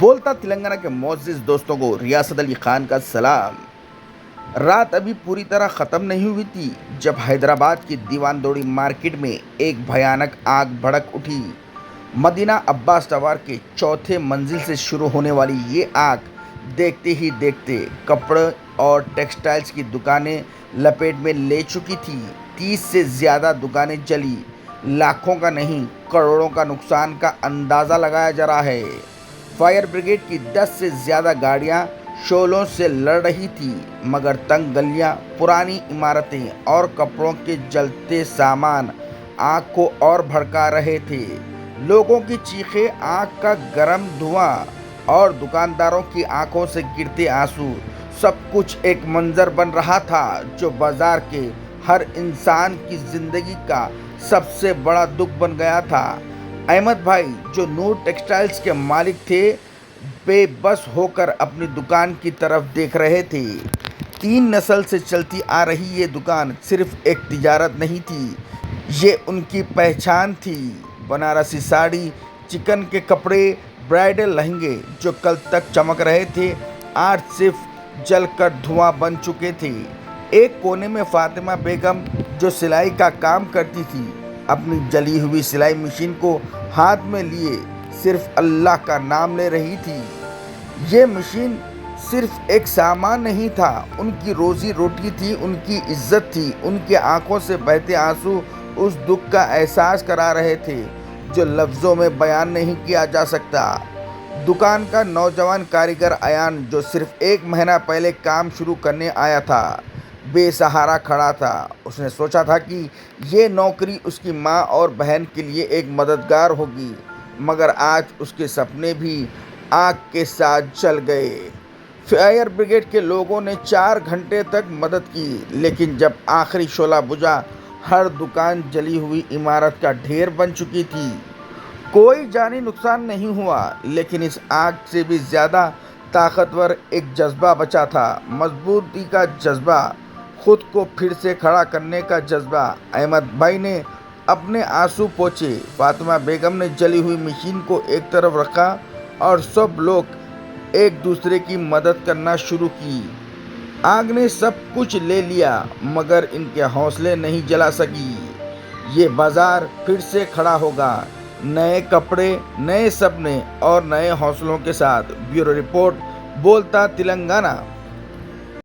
बोलता तेलंगाना के मोअज़्ज़िज़ दोस्तों को रियासत अली खान का सलाम। रात अभी पूरी तरह ख़त्म नहीं हुई थी जब हैदराबाद की दीवानदोड़ी मार्केट में एक भयानक आग भड़क उठी। मदीना अब्बास टावर के चौथे मंजिल से शुरू होने वाली ये आग देखते ही देखते कपड़े और टेक्सटाइल्स की दुकानें लपेट में ले चुकी थी। 30 से ज़्यादा दुकानें जली। लाखों का नहीं, करोड़ों का नुकसान का अंदाज़ा लगाया जा रहा है। फायर ब्रिगेड की 10 से ज़्यादा गाड़ियां शोलों से लड़ रही थी, मगर तंग गलियां, पुरानी इमारतें और कपड़ों के जलते सामान आग को और भड़का रहे थे। लोगों की चीखें, आग का गर्म धुआं और दुकानदारों की आंखों से गिरते आंसू, सब कुछ एक मंजर बन रहा था जो बाजार के हर इंसान की जिंदगी का सबसे बड़ा दुख बन गया था। अहमद भाई, जो नूर टेक्सटाइल्स के मालिक थे, बेबस होकर अपनी दुकान की तरफ देख रहे थे। 3 नस्ल से चलती आ रही ये दुकान सिर्फ एक तिजारत नहीं थी, ये उनकी पहचान थी। बनारसी साड़ी, चिकन के कपड़े, ब्राइडल लहंगे जो कल तक चमक रहे थे, आज सिर्फ जलकर धुआं बन चुके थे। एक कोने में फातिमा बेगम, जो सिलाई का काम करती थी, अपनी जली हुई सिलाई मशीन को हाथ में लिए सिर्फ अल्लाह का नाम ले रही थी। ये मशीन सिर्फ एक सामान नहीं था, उनकी रोजी रोटी थी, उनकी इज्जत थी। उनके आंखों से बहते आंसू उस दुख का एहसास करा रहे थे जो लफ्ज़ों में बयान नहीं किया जा सकता। दुकान का नौजवान कारीगर अयान, जो सिर्फ 1 महीना पहले काम शुरू करने आया था, बेसहारा खड़ा था। उसने सोचा था कि ये नौकरी उसकी माँ और बहन के लिए एक मददगार होगी, मगर आज उसके सपने भी आग के साथ जल गए। फायर ब्रिगेड के लोगों ने 4 घंटे तक मदद की, लेकिन जब आखिरी शोला बुझा, हर दुकान जली हुई इमारत का ढेर बन चुकी थी। कोई जानी नुकसान नहीं हुआ, लेकिन इस आग से भी ज़्यादा ताकतवर एक जज्बा बचा था, मजबूती का जज्बा, खुद को फिर से खड़ा करने का जज्बा। अहमद भाई ने अपने आंसू पोंछे, फातिमा बेगम ने जली हुई मशीन को एक तरफ रखा और सब लोग एक दूसरे की मदद करना शुरू की। आग ने सब कुछ ले लिया, मगर इनके हौसले नहीं जला सकी। ये बाजार फिर से खड़ा होगा, नए कपड़े, नए सपने और नए हौसलों के साथ। ब्यूरो रिपोर्ट, बोलता तेलंगाना।